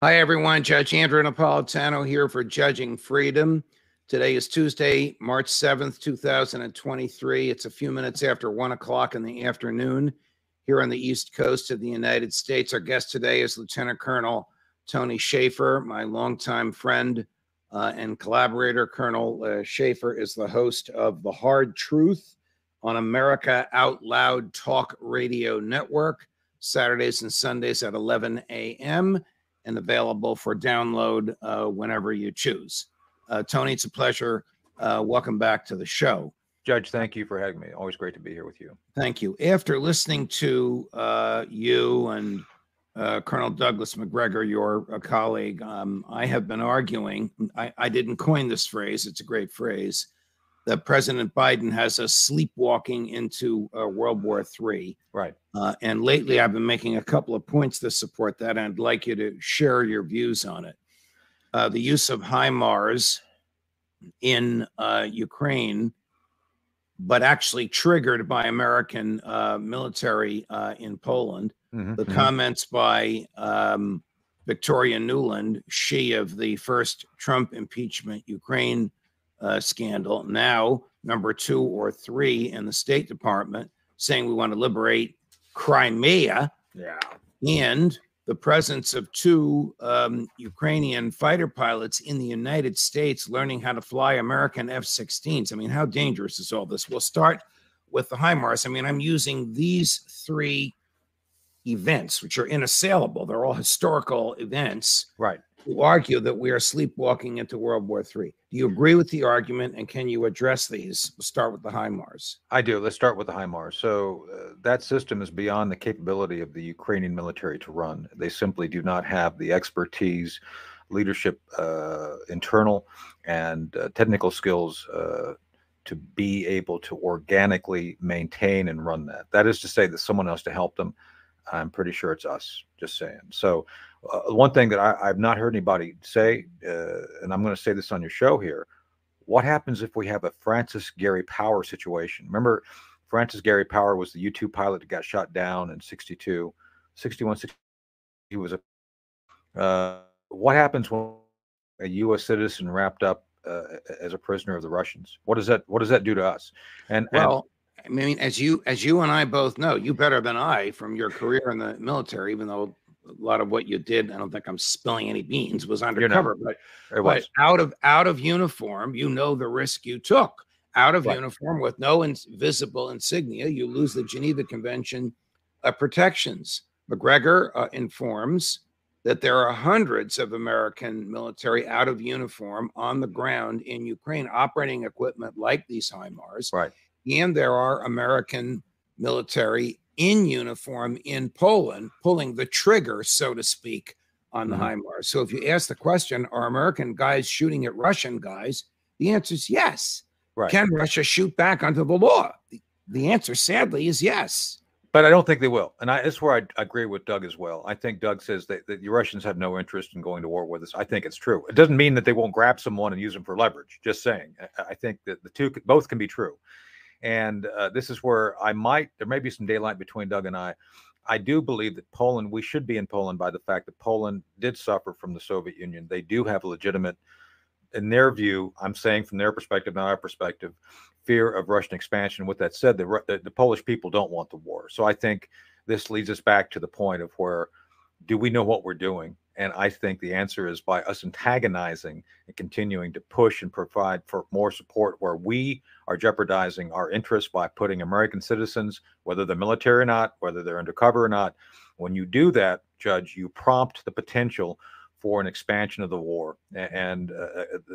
Hi, everyone. Judge Andrew Napolitano here for Judging Freedom. Today is Tuesday, March 7th, 2023. It's a few minutes after 1 o'clock in the afternoon here on the East Coast of the United States. Our guest today is Lieutenant Colonel Tony SHAFFER, my longtime friend and collaborator. Colonel SHAFFER is the host of The Hard Truth on America Out Loud Talk Radio Network, Saturdays and Sundays at 11 a.m., and available for download whenever you choose. Tony, it's a pleasure. Welcome back to the show. Judge, thank you for having me. Always great to be here with you. Thank you. After listening to you and Colonel Douglas McGregor, your colleague, I have been arguing, I didn't coin this phrase, it's a great phrase, that President Biden has us sleepwalking into World War III. Right. And lately, I've been making a couple of points to support that, and I'd like you to share your views on it. The use of HIMARS in Ukraine, but actually triggered by American military in Poland. The comments by Victoria Nuland, she of the first Trump impeachment Ukraine scandal, now number 2 or 3 in the State Department, saying we want to liberate Crimea, and the presence of 2 Ukrainian fighter pilots in the United States learning how to fly American F-16s. I mean, how dangerous is all this? We'll start with the HIMARS. I mean, I'm using these 3 events, which are inassailable. They're all historical events. Right. To argue that we are sleepwalking into World War III. Do you agree with the argument, and can you address these? We'll start with the HIMARS. I do. Let's start with the HIMARS. So that system is beyond the capability of the Ukrainian military to run. They simply do not have the expertise, leadership, internal and technical skills to be able to organically maintain and run that. That is to say that someone else to help them. I'm pretty sure it's us, just saying. So one thing that I've not heard anybody say, and I'm going to say this on your show here, what happens if we have a Francis Gary Power situation? Remember, Francis Gary Power was the U-2 pilot that got shot down in 61, 60. He was what happens when a U.S. citizen wrapped up as a prisoner of the Russians? What does that do to us? I mean, as you and I both know, you better than I from your career in the military, even though a lot of what you did, I don't think I'm spilling any beans, was undercover, but out of uniform, you know the risk you took. Out of uniform with no visible insignia, you lose the Geneva Convention protections. McGregor informs that there are hundreds of American military out of uniform on the ground in Ukraine operating equipment like these HIMARS. Right. And there are American military in uniform in Poland pulling the trigger, so to speak, on the HIMARS. So if you ask the question, are American guys shooting at Russian guys? The answer is yes. Right. Can Russia shoot back under the law? The answer, sadly, is yes. But I don't think they will. And that's where I agree with Doug as well. I think Doug says that the Russians have no interest in going to war with us. I think it's true. It doesn't mean that they won't grab someone and use them for leverage. Just saying. I think that both can be true. And this is where there may be some daylight between Doug and I. I do believe that Poland, we should be in Poland by the fact that Poland did suffer from the Soviet Union. They do have a legitimate, in their view, I'm saying from their perspective, not our perspective, fear of Russian expansion. With that said, the Polish people don't want the war. So I think this leads us back to the point of where, do we know what we're doing? And I think the answer is by us antagonizing and continuing to push and provide for more support where we are jeopardizing our interests by putting American citizens, whether they're military or not, whether they're undercover or not. When you do that, Judge, you prompt the potential for an expansion of the war. And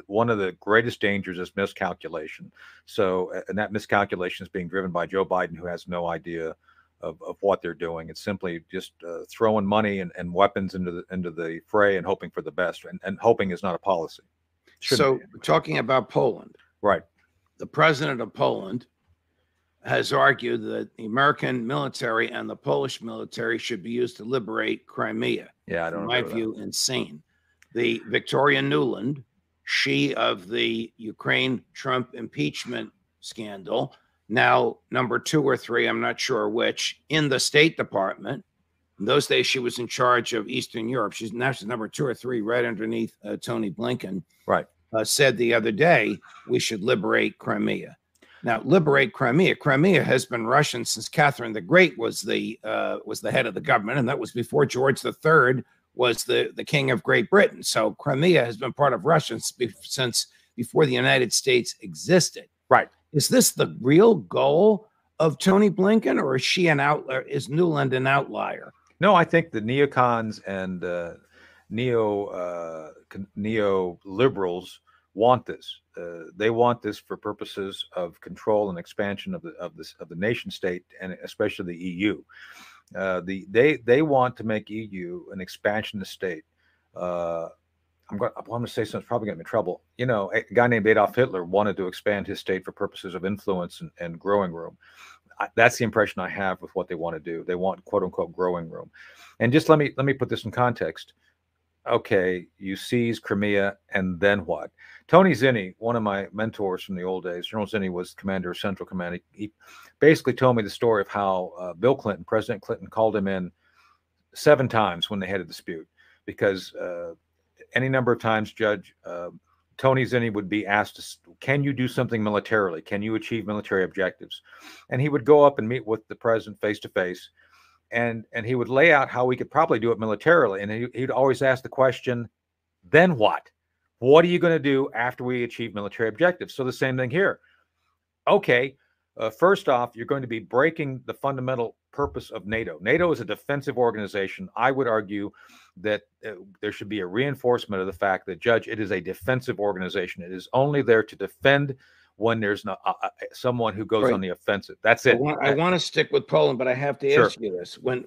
one of the greatest dangers is miscalculation. So, and that miscalculation is being driven by Joe Biden, who has no idea of what they're doing. It's simply just throwing money and weapons into the fray and hoping for the best. And hoping is not a policy. So talking about Poland, right? The president of Poland has argued that the American military and the Polish military should be used to liberate Crimea. Yeah, I don't know. In my view, insane. The Victoria Nuland, she of the Ukraine Trump impeachment scandal, now number 2 or 3, I'm not sure which, in the State Department, In those days, she was in charge of Eastern Europe. She's number 2 or 3, right underneath Tony Blinken. Right. Said the other day, we should liberate Crimea. Now, liberate Crimea. Crimea has been Russian since Catherine the Great was the head of the government, and that was before George III was the king of Great Britain. So Crimea has been part of Russia since before the United States existed. Right. Is this the real goal of Tony Blinken, or is she an outlier? Is Nuland an outlier? No, I think the neocons and neoliberals want this. They want this for purposes of control and expansion of the nation state, and especially the EU. They want to make EU an expansionist state. I'm going to say something that's probably going to be trouble. You know, a guy named Adolf Hitler wanted to expand his state for purposes of influence and growing room. That's the impression I have with what they want to do. They want "quote unquote" growing room. And just let me put this in context. Okay, you seize Crimea, and then what? Tony Zinni, one of my mentors from the old days, General Zinni was commander of Central Command. He basically told me the story of how President Clinton called him in 7 times when they had a dispute, because any number of times, Judge, Tony Zinni would be asked, can you do something militarily? Can you achieve military objectives? And he would go up and meet with the president face to face, and he would lay out how we could probably do it militarily. And he'd always ask the question, then what? What are you going to do after we achieve military objectives? So the same thing here. Okay, first off, you're going to be breaking the fundamental purpose of NATO. NATO is a defensive organization. I would argue that there should be a reinforcement of the fact that, Judge, it is a defensive organization. It is only there to defend when there's someone who goes on the offensive. That's it. I want to stick with Poland, but I have to ask you this. When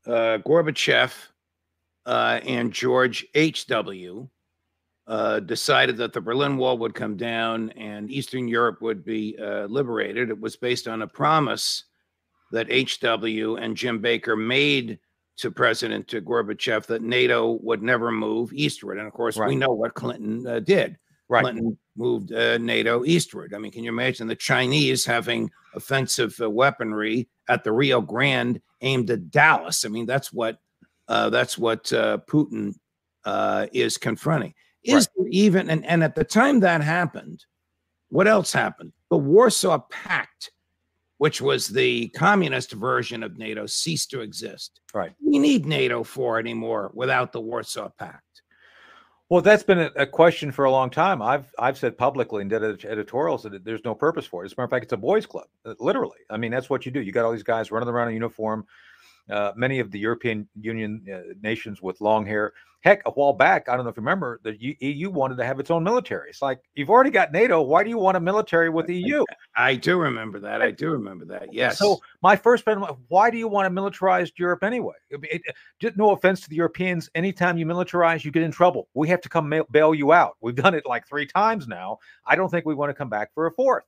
Gorbachev and George H.W. decided that the Berlin Wall would come down and Eastern Europe would be liberated, it was based on a promise that H.W. and Jim Baker made to President Gorbachev that NATO would never move eastward. And of course, we know what Clinton did. Right. Clinton moved NATO eastward. I mean, can you imagine the Chinese having offensive weaponry at the Rio Grande aimed at Dallas? I mean, that's what Putin is confronting. Is there even, and at the time that happened, what else happened? The Warsaw Pact, which was the communist version of NATO, ceased to exist. Right. We need NATO for anymore without the Warsaw Pact. Well, that's been a question for a long time. I've said publicly and did editorials that there's no purpose for it. As a matter of fact, it's a boys' club, literally. I mean, that's what you do. You got all these guys running around in uniform. Many of the European Union nations with long hair. Heck, a while back, I don't know if you remember, the EU wanted to have its own military. It's like, you've already got NATO. Why do you want a military with the EU? I do remember that. I do remember that. Yes. So my first question, why do you want a militarized Europe anyway? No offense to the Europeans. Anytime you militarize, you get in trouble. We have to come bail you out. We've done it like 3 times now. I don't think we want to come back for a 4th.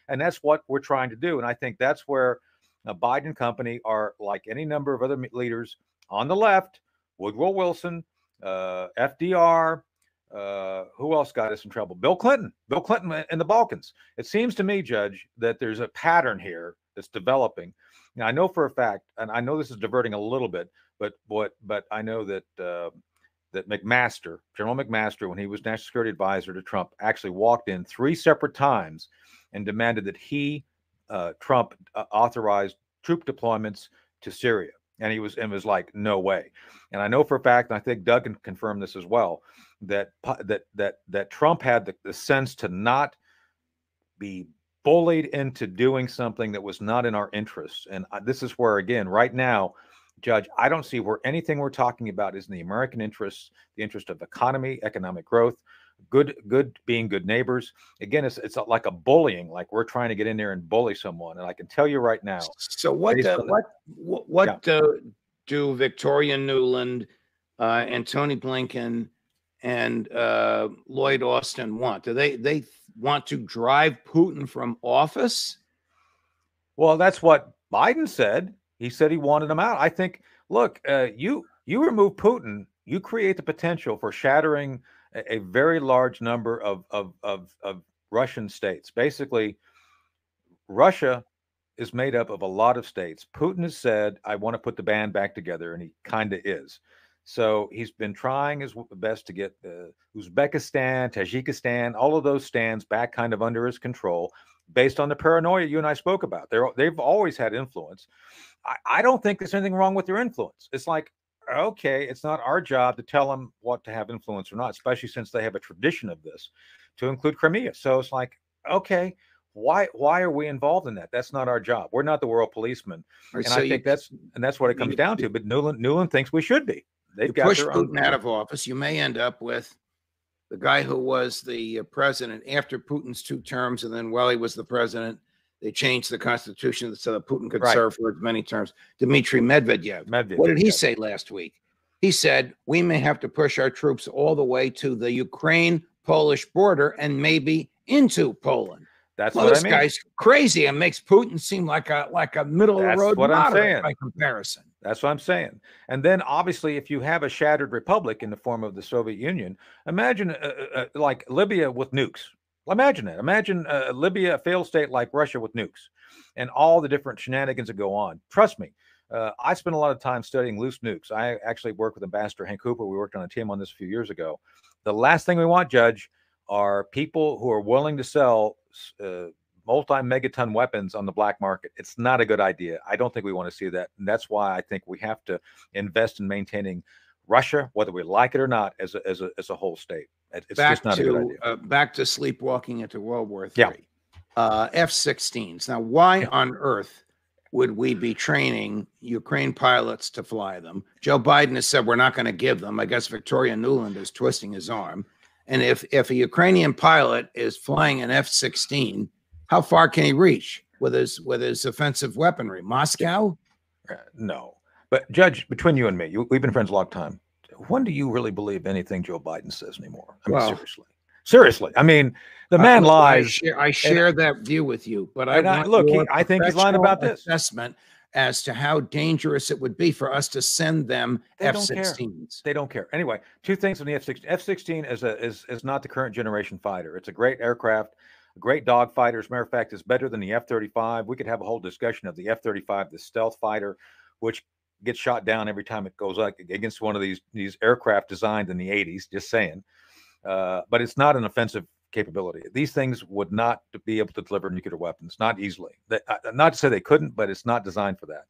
And that's what we're trying to do. And I think that's where Biden and company are, like any number of other leaders on the left, Woodrow Wilson, FDR, who else got us in trouble? Bill Clinton in the Balkans. It seems to me, Judge, that there's a pattern here that's developing. Now, I know for a fact, and I know this is diverting a little bit, but I know that that General McMaster, when he was National Security Advisor to Trump, actually walked in 3 separate times and demanded that Trump authorized troop deployments to Syria. And he was like, no way. And I know for a fact, and I think Doug can confirm this as well, that Trump had the sense to not be bullied into doing something that was not in our interests. And this is where, again, right now, Judge, I don't see where anything we're talking about is in the American interests, the interest of economy, economic growth, being good neighbors. Again, it's like a bullying, like we're trying to get in there and bully someone. And I can tell you right now. So what do Victoria Nuland and Tony Blinken and Lloyd Austin want? Do they want to drive Putin from office? Well, that's what Biden said. He said he wanted him out. I think, look, you remove Putin, you create the potential for shattering a very large number of Russian states. Basically, Russia is made up of a lot of states. Putin has said, I want to put the band back together, and he kind of is. So he's been trying his best to get Uzbekistan, Tajikistan, all of those stands back kind of under his control based on the paranoia you and I spoke about. They've always had influence. I don't think there's anything wrong with their influence. It's like, okay, it's not our job to tell them what to have influence or not, especially since they have a tradition of this, to include Crimea. So it's like, okay, why are we involved in that? That's not our job. We're not the world policemen. Right, and so I think that's what it comes down to. But Newland thinks we should be. They've got push their Putin own out of office. You may end up with the guy who was the president after Putin's 2 terms, and then while he was the president, they changed the constitution so that Putin could serve for as many terms. Dmitry Medvedev. What did he say last week? He said, we may have to push our troops all the way to the Ukraine-Polish border and maybe into Poland. That's what I mean. This guy's crazy and makes Putin seem like a middle-of-the-road moderate by comparison. That's what I'm saying. And then, obviously, if you have a shattered republic in the form of the Soviet Union, imagine like Libya with nukes. Imagine that. Imagine Libya, a failed state like Russia with nukes, and all the different shenanigans that go on. Trust me, I spent a lot of time studying loose nukes. I actually worked with Ambassador Hank Cooper. We worked on a team on this a few years ago. The last thing we want, Judge, are people who are willing to sell multi-megaton weapons on the black market. It's not a good idea. I don't think we want to see that. And that's why I think we have to invest in maintaining Russia, whether we like it or not, as a whole state. It's just not a good idea. Back to sleepwalking into World War III. F-16s. Now, why on earth would we be training Ukraine pilots to fly them? Joe Biden has said we're not going to give them. I guess Victoria Nuland is twisting his arm. And if a Ukrainian pilot is flying an F-16, how far can he reach with his offensive weaponry? Moscow? No. But Judge, between you and me, we've been friends a long time. When do you really believe anything Joe Biden says anymore? I mean, seriously. I mean, the man lies. I share that view with you, but I think he's lying about this assessment as to how dangerous it would be for us to send them F-16s. They don't care. Anyway, 2 things on the F-16. F-16 is not the current generation fighter. It's a great aircraft, a great dog fighter. As a matter of fact, it's better than the F-35. We could have a whole discussion of the F-35, the stealth fighter, which gets shot down every time it goes up against one of these aircraft designed in the 80s, just saying. But it's not an offensive capability. These things would not be able to deliver nuclear weapons, not easily. Not to say they couldn't, but it's not designed for that.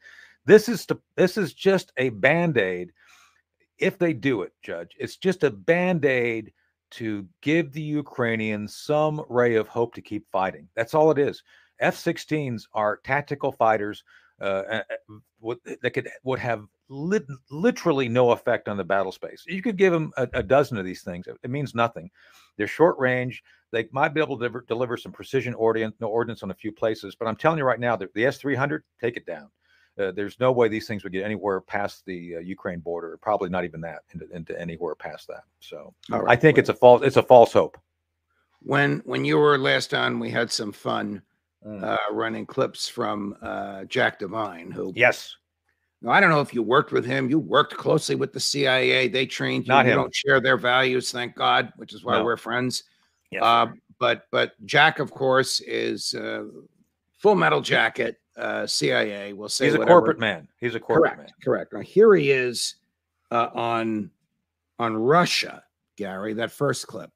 This is just a Band-Aid. If they do it, Judge, it's just a Band-Aid to give the Ukrainians some ray of hope to keep fighting. That's all it is. F-16s are tactical fighters that would have literally no effect on the battle space. You could give them a dozen of these things. It means nothing. They're short range. They might be able to deliver some precision ordnance on a few places. But I'm telling you right now, the S-300, take it down. There's no way these things would get anywhere past the Ukraine border. Probably not even that into anywhere past that. So right, I think it's a false hope. When you were last on, we had some fun running clips from Jack Devine, who Now, I don't know if you worked with him. You worked closely with the CIA. They trained you. You don't share their values, thank God, which is why we're friends. Yes. But Jack, of course, is Full Metal Jacket, CIA. We'll say he's a corporate man. He's a corporate man. Correct. Now, here he is on Russia, Gary, that first clip.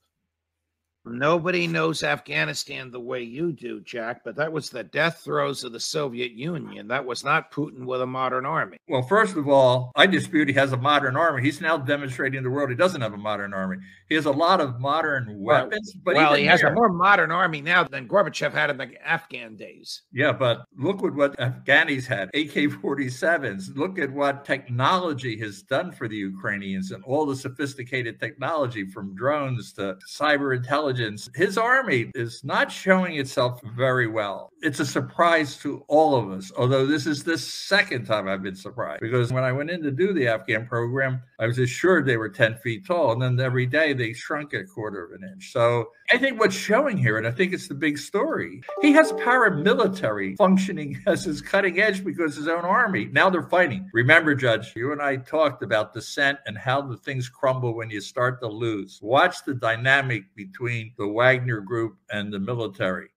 Nobody knows Afghanistan the way you do, Jack, but that was the death throes of the Soviet Union. That was not Putin with a modern army. Well, first of all, I dispute he has a modern army. He's now demonstrating to the world he doesn't have a modern army. He has a lot of modern weapons. But he has a more modern army now than Gorbachev had in the Afghan days. Yeah, but look at what Afghanis had, AK-47s. Look at what technology has done for the Ukrainians and all the sophisticated technology from drones to cyber intelligence. His army is not showing itself very well. It's a surprise to all of us, although this is the second time I've been surprised, because when I went in to do the Afghan program, I was assured they were 10 feet tall, and then every day they shrunk a quarter of an inch. So I think what's showing here, and I think it's the big story, he has paramilitary functioning as his cutting edge because his own army. Now they're fighting. Remember, Judge, you and I talked about dissent and how the things crumble when you start to lose. Watch the dynamic between the Wagner group and the military.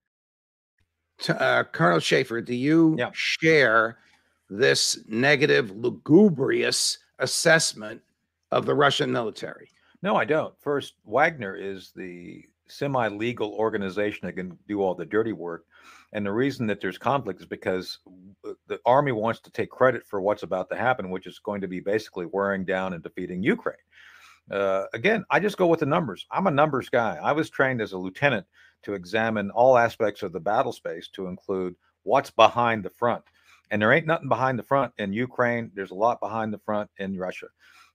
Colonel Schaeffer, do you Yeah. share this negative, lugubrious assessment of the Russian military? No, I don't. First, Wagner is the semi-legal organization that can do all the dirty work. And the reason that there's conflict is because the army wants to take credit for what's about to happen, which is going to be basically wearing down and defeating Ukraine. Again, I just go with the numbers. I'm a numbers guy. I was trained as a lieutenant to examine all aspects of the battle space to include what's behind the front. And there ain't nothing behind the front in Ukraine. There's a lot behind the front in Russia.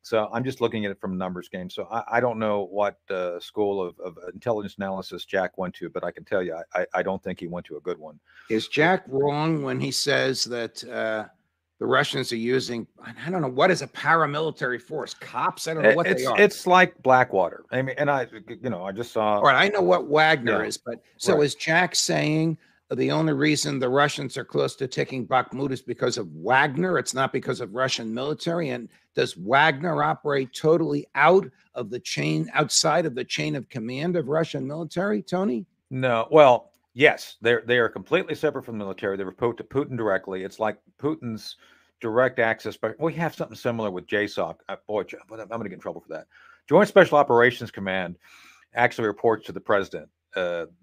So I'm just looking at it from a numbers game. So I don't know what school of intelligence analysis Jack went to, but I can tell you, I don't think he went to a good one. Is Jack wrong when he says that the Russians are using, I don't know, what is a paramilitary force? Cops? I don't know what they are. It's like Blackwater. I mean, and I just saw. All right, I know what Wagner Yeah. is, but so Right. is Jack saying the only reason the Russians are close to taking Bakhmut is because of Wagner? It's not because of Russian military? And does Wagner operate totally outside of the chain of command of Russian military, Tony? No, well, yes, they are completely separate from the military. They report to Putin directly. It's like Putin's direct access. But we have something similar with JSOC. Boy, I'm going to get in trouble for that. Joint Special Operations Command actually reports to the president. JSOC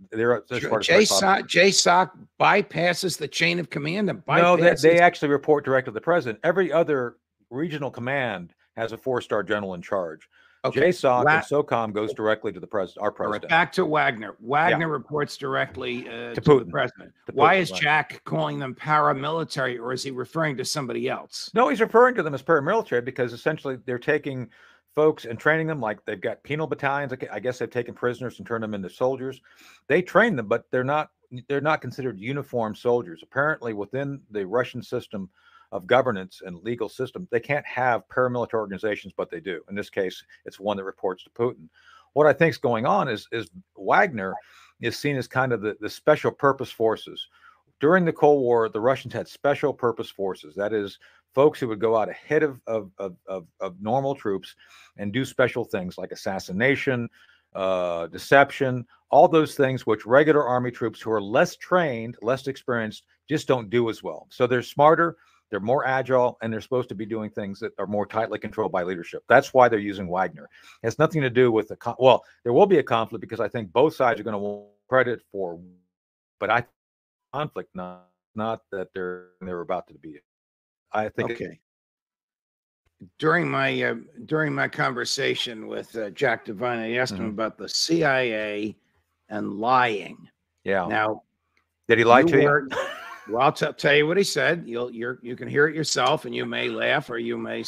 bypasses the chain of command and bypasses. No, they actually report directly to the president. Every other regional command has a 4-star general in charge. Okay. JSOC and SOCOM goes directly to the president, our president. All right, back to Wagner. Wagner reports directly to Putin. the president. To Why Putin, is right. Jack calling them paramilitary, or is he referring to somebody else? No, he's referring to them as paramilitary because essentially they're taking folks and training them like they've got penal battalions. I guess they've taken prisoners and turned them into soldiers. They train them, but they're not considered uniformed soldiers. Apparently, within the Russian system of governance and legal system, they can't have paramilitary organizations, but they do. In this case, it's one that reports to Putin. What I think is going on is Wagner is seen as kind of the special purpose forces. During the Cold War, the Russians had special purpose forces. That is, folks who would go out ahead of normal troops and do special things like assassination, deception, all those things which regular army troops who are less trained, less experienced, just don't do as well. So they're smarter, they're more agile, and they're supposed to be doing things that are more tightly controlled by leadership. That's why they're using Wagner. It has nothing to do with well, there will be a conflict because I think both sides are going to want credit for, but I conflict, not that they're about to be. I think. Okay. During my conversation with Jack Devine, I asked him about the CIA and lying. Yeah. Now, did he lie to you? Well, I'll tell you what he said. You can hear it yourself, and you may laugh or you may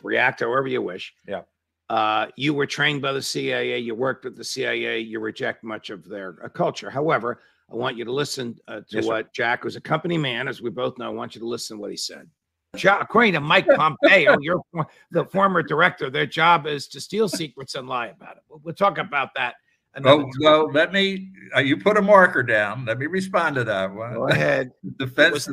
react however you wish. Yeah. You were trained by the CIA. You worked with the CIA. You reject much of their culture. However, I want you to listen to what Jack, who's a company man, as we both know, I want you to listen to what he said. According to Mike Pompeo, you're the former director. Their job is to steal secrets and lie about it. We'll talk about that. Well, let me. You put a marker down. Let me respond to that one. Go ahead. Defense.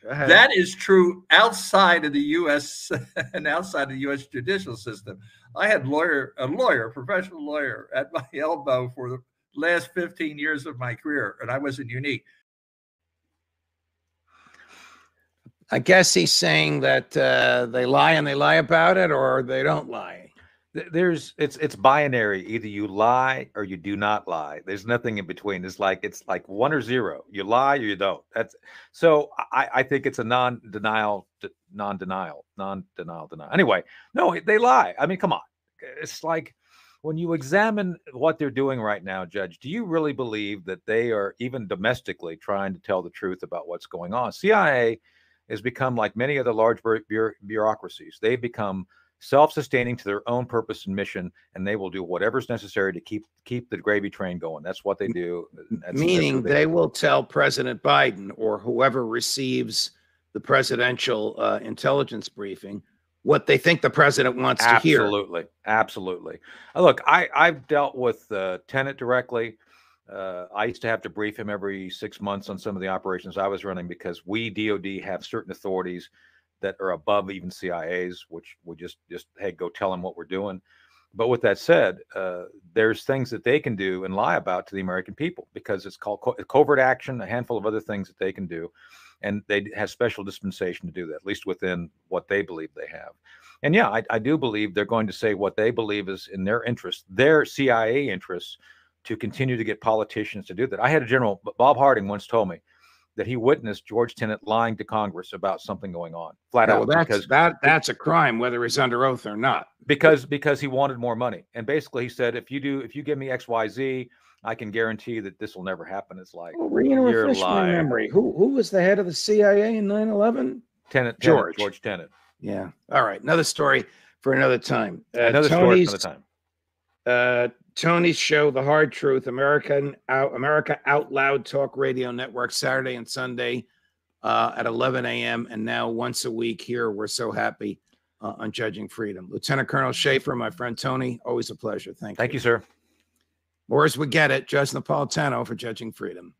That is true outside of the U.S. and outside of the U.S. judicial system. I had a professional lawyer at my elbow for the last 15 years of my career, and I wasn't unique. I guess he's saying that they lie and they lie about it, or they don't lie. It's binary. Either you lie or you do not lie. There's nothing in between. It's like 1 or 0. You lie or you don't. So I think it's a non-denial. Anyway, no, they lie. I mean, come on. It's like when you examine what they're doing right now, Judge, do you really believe that they are even domestically trying to tell the truth about what's going on? CIA has become like many other large bureaucracies. They've become self-sustaining to their own purpose and mission, and they will do whatever's necessary to keep the gravy train going. That's what they do. Meaning they will tell President Biden or whoever receives the presidential intelligence briefing what they think the president wants to hear. Absolutely. Look, I've dealt with Tenet directly. I used to have to brief him every 6 months on some of the operations I was running because we, DOD, have certain authorities that are above even CIA's, which we just hey, go tell them what we're doing. But with that said, there's things that they can do and lie about to the American people because it's called covert action, a handful of other things that they can do. And they have special dispensation to do that, at least within what they believe they have. And yeah, I do believe they're going to say what they believe is in their interest, their CIA interests, to continue to get politicians to do that. I had a general, Bob Harding, once told me that he witnessed George Tenet lying to Congress about something going on, flat out. Well, that's a crime, whether he's under oath or not. Because he wanted more money, and basically he said, if you give me X, Y, Z, I can guarantee that this will never happen. It's like, refresh my memory. Who was the head of the CIA in 9/11? George Tenet. Yeah. All right. Another story for another time. Story for another time. Tony's show, The Hard Truth, America Out Loud Talk Radio Network, Saturday and Sunday at 11 a.m. And now once a week here. We're so happy on Judging Freedom. Lieutenant Colonel Schaeffer, my friend Tony, always a pleasure. Thank you. Thank you, sir. More as we get it. Judge Napolitano for Judging Freedom.